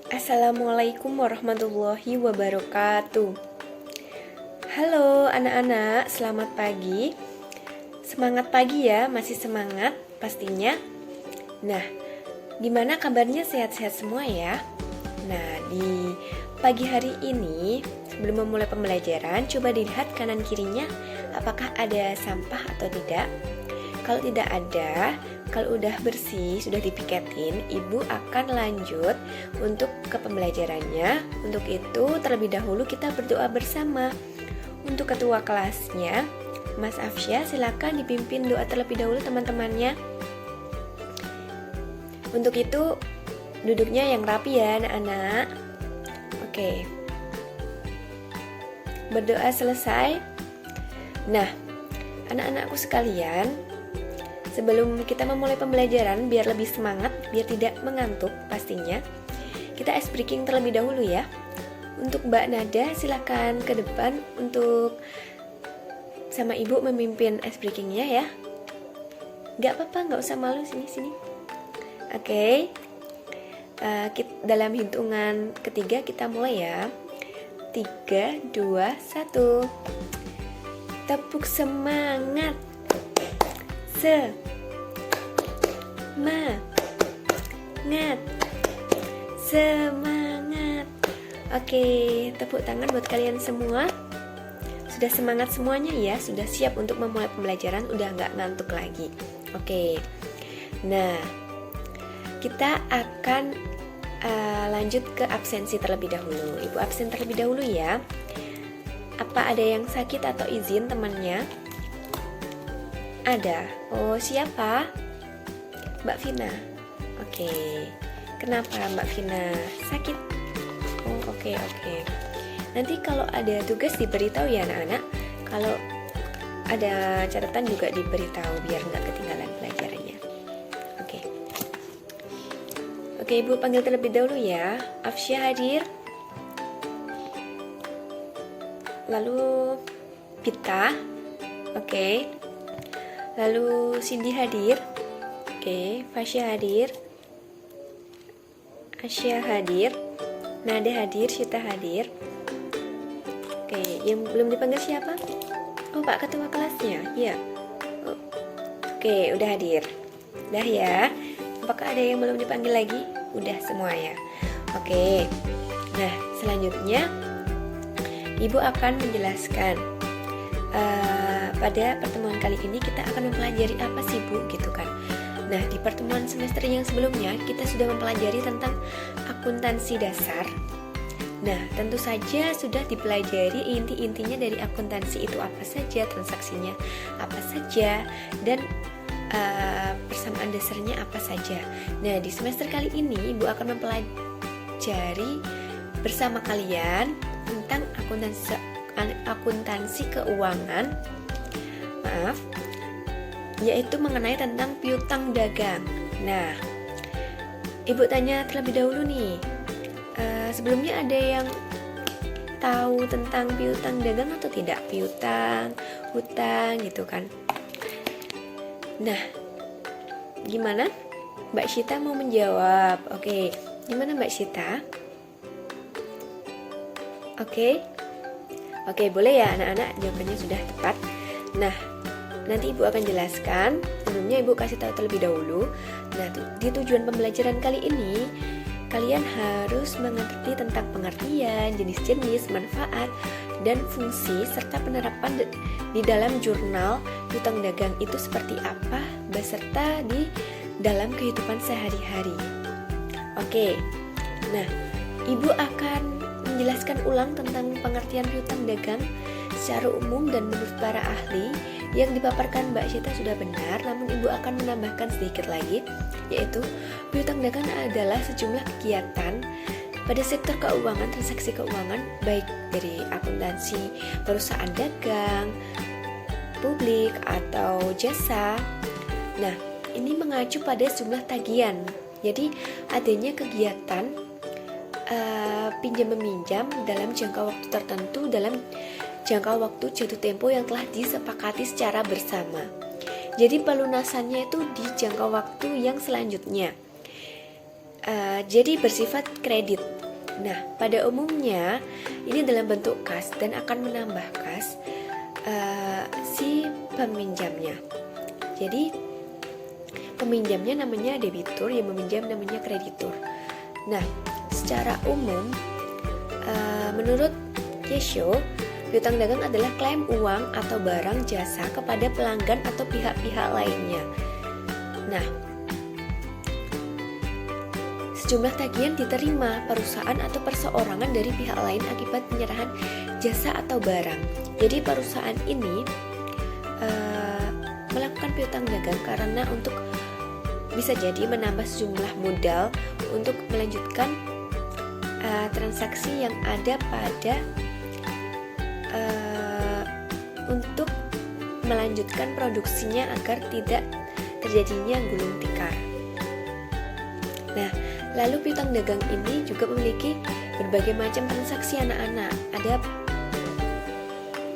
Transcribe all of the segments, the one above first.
Assalamualaikum warahmatullahi wabarakatuh. Halo anak-anak, selamat pagi. Semangat pagi ya, masih semangat pastinya. Nah, gimana kabarnya, sehat-sehat semua ya? Nah, di pagi hari ini sebelum memulai pembelajaran, coba dilihat kanan kirinya apakah ada sampah atau tidak. Kalau tidak ada, kalau udah bersih, sudah dipiketin, ibu akan lanjut untuk ke pembelajarannya. Untuk itu, terlebih dahulu kita berdoa bersama. Untuk ketua kelasnya, Mas Afsya, silakan dipimpin doa terlebih dahulu teman-temannya. Untuk itu, duduknya yang rapi ya anak-anak. Oke. Berdoa selesai. Nah, anak-anakku sekalian, sebelum kita memulai pembelajaran, biar lebih semangat, biar tidak mengantuk pastinya, kita ice breaking terlebih dahulu ya. Untuk Mbak Nada, silakan ke depan untuk sama ibu memimpin ice breakingnya ya. Gak apa-apa, gak usah malu, sini-sini. Oke. Dalam hitungan ketiga kita mulai ya. 3, 2, 1. Tepuk semangat. Semangat. Oke, tepuk tangan buat kalian semua. Sudah semangat semuanya ya, sudah siap untuk memulai pembelajaran, udah nggak ngantuk lagi. Oke. Nah, kita akan lanjut ke absensi terlebih dahulu. Ibu absen terlebih dahulu ya. Apa ada yang sakit atau izin temannya? Ada. Oh, siapa? Mbak Vina. Oke. Kenapa Mbak Vina sakit? Oh, oke. Nanti kalau ada tugas diberitahu ya anak-anak. Kalau ada catatan juga diberitahu biar nggak ketinggalan pelajarannya. Oke, Ibu panggil terlebih dahulu ya. Afsya hadir. Lalu Pita. Oke. Lalu Cindy hadir. Oke, Fasya hadir. Asya hadir. Nada hadir, Syita hadir. Oke, yang belum dipanggil siapa? Oh, Pak Ketua kelasnya. Iya. Oke, udah hadir. Udah ya. Apakah ada yang belum dipanggil lagi? Udah semua ya. Oke. Nah, selanjutnya Ibu akan menjelaskan pada pertemuan kali ini kita akan mempelajari apa sih Bu, gitu kan. Nah, di pertemuan semester yang sebelumnya kita sudah mempelajari tentang akuntansi dasar. Nah, tentu saja sudah dipelajari inti-intinya dari akuntansi itu apa saja, transaksinya apa saja, dan persamaan dasarnya apa saja. Nah, di semester kali ini Ibu akan mempelajari bersama kalian tentang akuntansi keuangan, yaitu mengenai tentang piutang dagang. Nah, Ibu tanya terlebih dahulu nih, sebelumnya ada yang tahu tentang piutang dagang atau tidak? Piutang, hutang gitu kan. Nah, gimana? Mbak Syita mau menjawab. Oke, gimana Mbak Syita? Oke, boleh ya anak-anak, jawabannya sudah tepat. Nah, nanti Ibu akan jelaskan. Sebelumnya Ibu kasih tahu terlebih dahulu. Nah, di tujuan pembelajaran kali ini kalian harus mengerti tentang pengertian, jenis-jenis, manfaat, dan fungsi serta penerapan di dalam jurnal piutang dagang itu seperti apa beserta di dalam kehidupan sehari-hari. Oke. Nah, Ibu akan menjelaskan ulang tentang pengertian piutang dagang secara umum dan menurut para ahli. Yang dipaparkan Mbak Syita sudah benar, namun Ibu akan menambahkan sedikit lagi, yaitu piutang dagang adalah sejumlah kegiatan pada sektor keuangan, transaksi keuangan, baik dari akuntansi perusahaan dagang, publik, atau jasa. Nah, ini mengacu pada jumlah tagihan. Jadi, adanya kegiatan pinjam meminjam dalam jangka waktu tertentu dalam jangka waktu jatuh tempo yang telah disepakati secara bersama. Jadi pelunasannya itu di jangka waktu yang selanjutnya. Jadi bersifat kredit. Nah, pada umumnya ini dalam bentuk kas dan akan menambah kas si peminjamnya. Jadi peminjamnya namanya debitur, yang meminjam namanya kreditur. Nah, secara umum menurut Kesho, piutang dagang adalah klaim uang atau barang jasa kepada pelanggan atau pihak-pihak lainnya. Nah, sejumlah tagihan diterima perusahaan atau perseorangan dari pihak lain akibat penyerahan jasa atau barang. Jadi perusahaan ini melakukan piutang dagang karena untuk bisa jadi menambah sejumlah modal untuk melanjutkan transaksi yang ada pada untuk melanjutkan produksinya agar tidak terjadinya gulung tikar. Nah, lalu piutang dagang ini juga memiliki berbagai macam transaksi anak-anak. Ada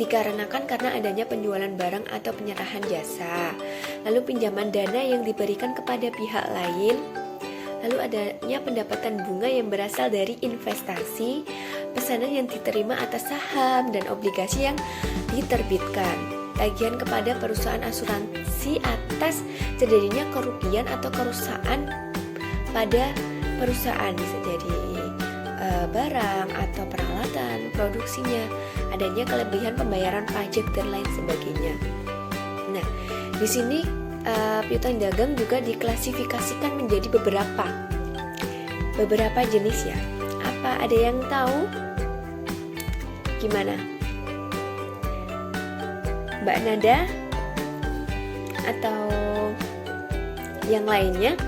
dikarenakan karena adanya penjualan barang atau penyerahan jasa, lalu pinjaman dana yang diberikan kepada pihak lain, lalu adanya pendapatan bunga yang berasal dari investasi, pesanan yang diterima atas saham dan obligasi yang diterbitkan, tagihan kepada perusahaan asuransi atas terjadinya kerugian atau kerusakan pada perusahaan, bisa jadi barang atau peralatan produksinya, adanya kelebihan pembayaran pajak dan lain sebagainya. Nah, di sini piutang dagang juga diklasifikasikan menjadi beberapa jenis ya. Apa ada yang tahu? Gimana? Mbak Nada atau yang lainnya?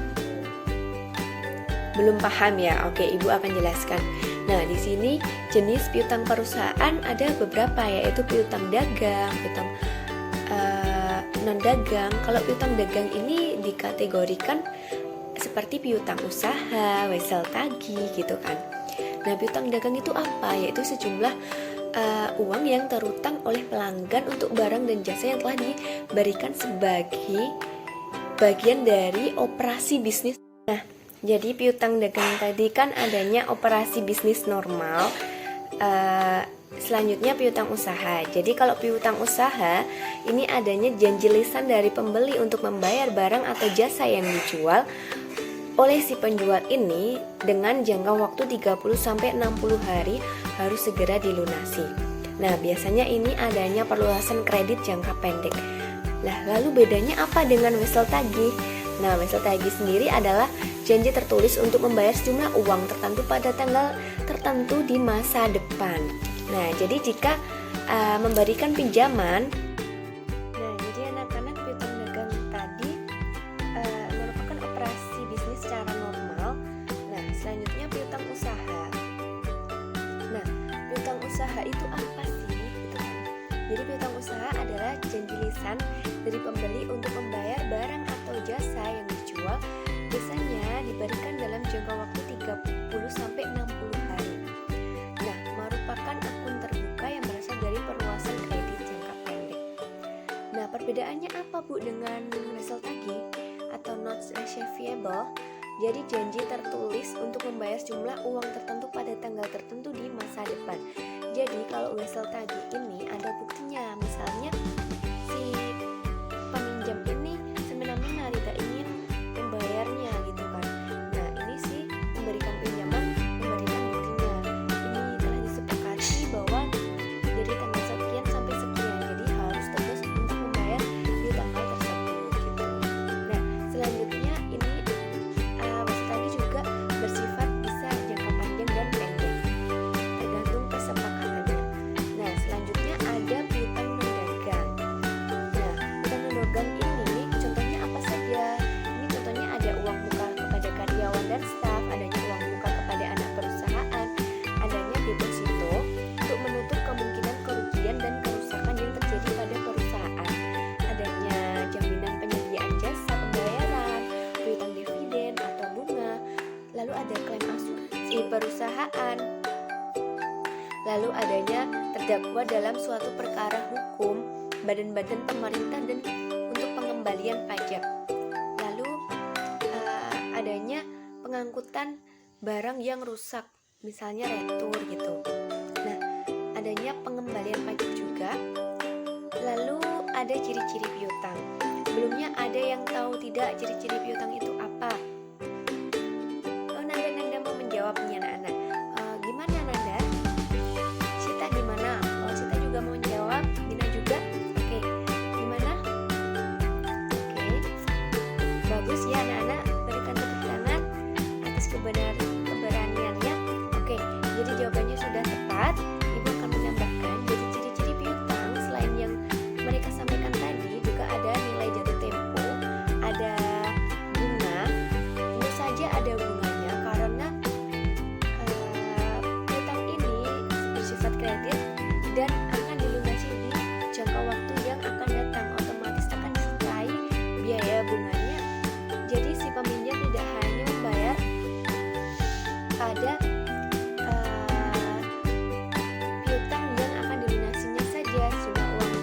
Belum paham ya? Oke, Ibu akan jelaskan. Nah, di sini jenis piutang perusahaan ada beberapa, yaitu piutang dagang, piutang non dagang. Kalau piutang dagang ini dikategorikan seperti piutang usaha, wesel tagih gitu kan. Nah, piutang dagang itu apa? Yaitu sejumlah uang yang terutang oleh pelanggan untuk barang dan jasa yang telah diberikan sebagai bagian dari operasi bisnis. Nah, jadi piutang dagang tadi kan adanya operasi bisnis normal, selanjutnya piutang usaha. Jadi kalau piutang usaha ini adanya janji lisan dari pembeli untuk membayar barang atau jasa yang dijual oleh si penjual ini dengan jangka waktu 30-60 hari harus segera dilunasi. Nah, biasanya ini adanya perluasan kredit jangka pendek. Nah, lalu bedanya apa dengan wesel tagih? Nah, wesel tagih sendiri adalah janji tertulis untuk membayar sejumlah uang tertentu pada tanggal tertentu di masa depan. Nah, jadi jika memberikan pinjaman, nah jadi anak-anak piutang dagang tadi merupakan operasi bisnis secara normal. Nah, selanjutnya piutang usaha. Nah, piutang usaha itu apa sih? Gitu kan. Jadi piutang usaha adalah janji lisan dari pembeli untuk membayar barang atau jasa yang dijual, biasanya diberikan dalam jangka waktu 30-60 hari. Nah, merupakan akun terbuka yang berasal dari perluasan kredit jangka pendek. Nah, perbedaannya apa Bu dengan wesel tagih atau notes receivable? Jadi janji tertulis untuk membayar jumlah uang tertentu pada tanggal tertentu di masa depan. Jadi kalau wesel tagih ini ada buktinya, misalnya si peminjam ini semena-mena tidak ingin membayarnya gitu kan. Nah, ini sih memberikan pinjaman, memberikan buktinya. Ini telah disepakati bahwa dari tanggal sekian sampai sekian, jadi harus tegas untuk membayar di tanggal tersebut gitu. Nah, selanjutnya ini wesel tagih juga bersifat bisa jangka panjang dan pendek, tergantung kesepakatannya. Nah, selanjutnya ada piutang non dagang. Nah, piutang non dagang ini contohnya apa saja? Ini contohnya ada uang muka kepada karyawan dan staf, adanya uang muka kepada anak perusahaan, adanya deposito untuk menutup kemungkinan kerugian dan kerusakan yang terjadi pada perusahaan, adanya jaminan penyediaan jasa pembayaran, piutang dividen atau bunga, lalu ada klaim asuransi perusahaan, lalu adanya terdakwa dalam suatu perkara hukum, badan-badan pemerintah dan untuk pengembalian pajak, lalu adanya pengangkutan barang yang rusak misalnya retur gitu. Nah, adanya pengembalian pajak juga. Lalu ada ciri-ciri piutang. Sebelumnya ada yang tahu tidak ciri-ciri piutang itu apa? Oh, Nanda mau menjawabnya, anak-anak. Gimana Nanda? Sita gimana? Oh, Sita juga mau menjawab. Gina juga? Oke, gimana? Oke, bagus ya anak-anak. Berikan tepuk tangan atas keberaniannya. Oke, jadi jawabannya sudah tepat. Ibu akan menambahkan, jadi ciri-ciri piutang selain yang mereka sampaikan tadi juga ada nilai jatuh tempo, ada bunga. Tentu saja ada bunganya karena piutang ini bersifat kredit dan akan dilunasi di jangka waktu yang akan datang, otomatis akan disertai biaya bunganya. Jadi si peminjam tidak hanya membayar pada piutang yang akan dilunasinya saja jumlah uang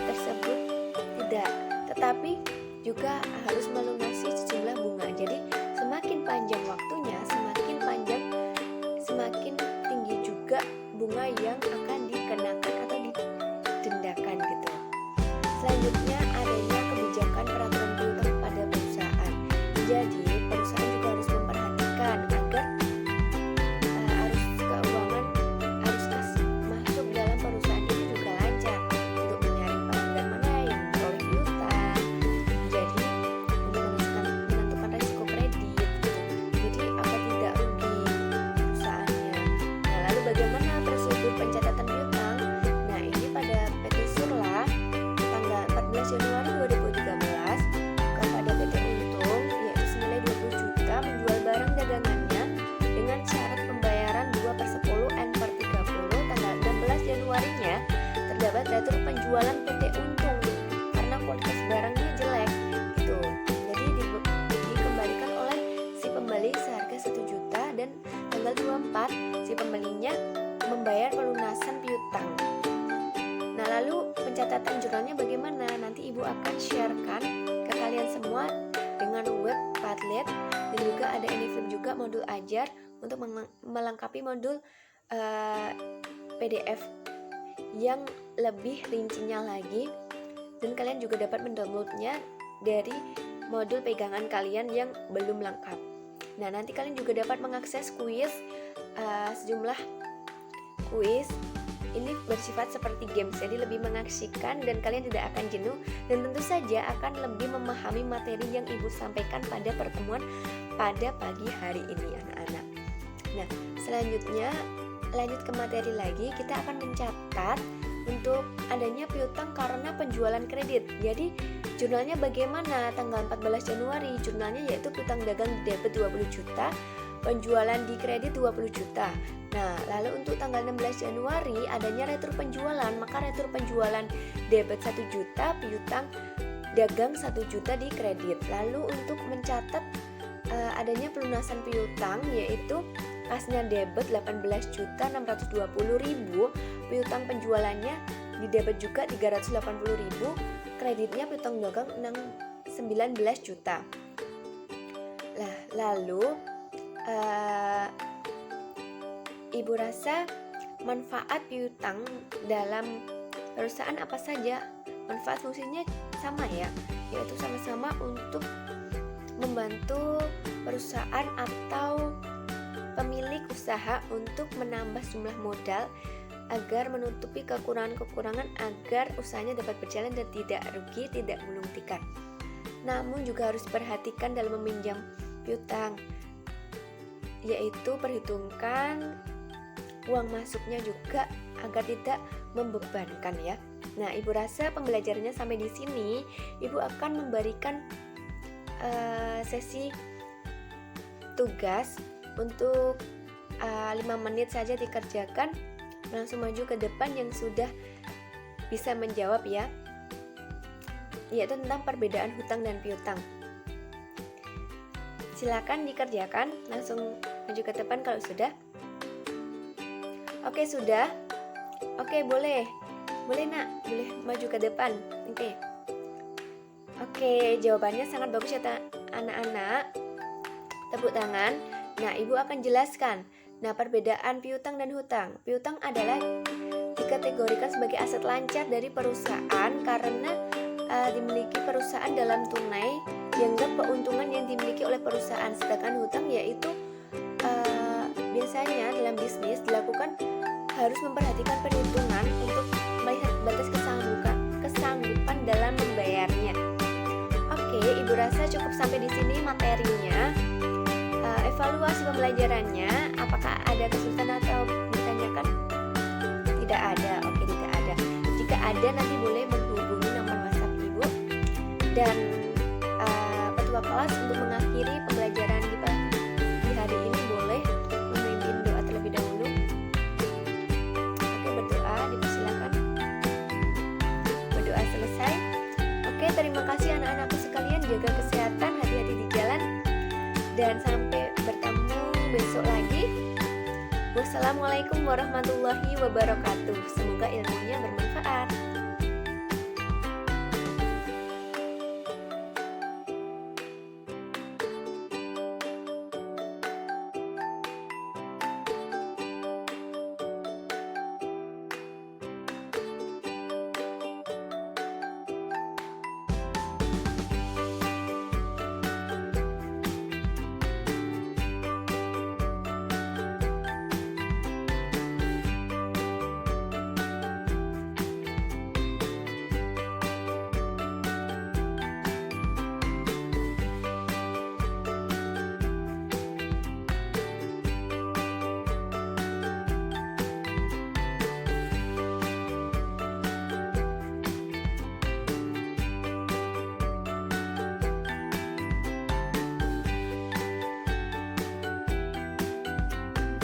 tersebut, tidak, tetapi juga harus melunasi sejumlah bunga. Jadi semakin panjang waktunya, semakin tinggi juga bunga yang akan dikenakan atau didendakan gitu. Selanjutnya adanya kebijakan peraturan piutang pada perusahaan. Jadi perusahaan juga harus memperhatikan agar arus keuangan, arus kas masuk dalam perusahaan itu juga lancar untuk menyaring pelanggan mana yang memperoleh piutang. Jadi untuk menentukan risiko kredit gitu. Jadi agar tidak rugi perusahaannya. Nah, lalu bagaimana prosedur pencatatan piutang? Nah, ini pada PT Surla tanggal 14 Januari 2013 kepada PT Untung, yaitu senilai 20 juta menjual barang dagangannya dengan syarat pembayaran 2/10 N/30 tanggal 16 Januarinya. Terdapat retur penjualan PT Untung karena kualitas barangnya jelek gitu. Jadi dikembalikan oleh si pembeli seharga 1 juta dan tanggal 24 si pembelinya membayar pelunasan piutang. Nah, lalu pencatatan jurnalnya bagaimana? Nanti Ibu akan sharekan ke kalian semua dengan web Padlet, dan juga ada AnyFlip juga modul ajar untuk melengkapi modul PDF yang lebih rincinya lagi, dan kalian juga dapat mendownloadnya dari modul pegangan kalian yang belum lengkap. Nah, nanti kalian juga dapat mengakses kuis, sejumlah kuis. Ini bersifat seperti games, jadi lebih mengasihkan dan kalian tidak akan jenuh, dan tentu saja akan lebih memahami materi yang Ibu sampaikan pada pertemuan pada pagi hari ini, anak-anak. Nah, selanjutnya lanjut ke materi lagi, kita akan mencatat untuk adanya piutang karena penjualan kredit. Jadi jurnalnya bagaimana? Tanggal 14 Januari jurnalnya yaitu piutang dagang debit 20 juta, penjualan di kredit 20 juta. Nah, lalu untuk tanggal 16 Januari adanya retur penjualan, maka retur penjualan debit 1 juta, piutang dagang 1 juta di kredit. Lalu untuk mencatat adanya pelunasan piutang yaitu kasnya debit 18.620.000, piutang penjualannya di debit juga 380.000, kreditnya piutang dagang 19 juta. Nah, lalu Ibu rasa manfaat piutang dalam perusahaan apa saja? Manfaat fungsinya sama ya, yaitu sama-sama untuk membantu perusahaan atau pemilik usaha untuk menambah jumlah modal agar menutupi kekurangan-kekurangan agar usahanya dapat berjalan dan tidak rugi, tidak gulung tikar. Namun juga harus perhatikan dalam meminjam piutang, yaitu perhitungkan uang masuknya juga agar tidak membebankan ya. Nah, Ibu rasa pembelajarannya sampai di sini. Ibu akan memberikan sesi tugas untuk 5 menit saja dikerjakan. Langsung maju ke depan yang sudah bisa menjawab ya, yaitu tentang perbedaan hutang dan piutang. Silakan dikerjakan, langsung maju ke depan kalau sudah. Oke, sudah. Oke, boleh nak, boleh maju ke depan. Oke, jawabannya sangat bagus ya anak-anak. Tepuk tangan. Nah, Ibu akan jelaskan Nah, perbedaan piutang dan hutang. Piutang adalah dikategorikan sebagai aset lancar dari perusahaan karena dimiliki perusahaan dalam tunai dianggap keuntungan yang dimiliki oleh perusahaan. Sedangkan hutang yaitu biasanya dalam bisnis dilakukan harus memperhatikan perhitungan untuk melihat batas kesanggupan dalam membayarnya. Oke, Ibu rasa cukup sampai di sini materinya. Evaluasi pembelajarannya, apakah ada kesulitan atau ditanyakan? Tidak ada. Oke, tidak ada. Jika ada, nanti boleh menghubungi nomor WhatsApp Ibu dan ketua kelas untuk mengakhiri pembelajaran di hari ini boleh memimpin doa terlebih dahulu. Oke, berdoa dipersilakan. Berdoa selesai. Oke, terima kasih anak-anakku sekalian, jaga kesehatan, hati-hati di jalan, dan sampai bertemu besok lagi. Wassalamualaikum warahmatullahi wabarakatuh. Semoga ilmunya bermanfaat.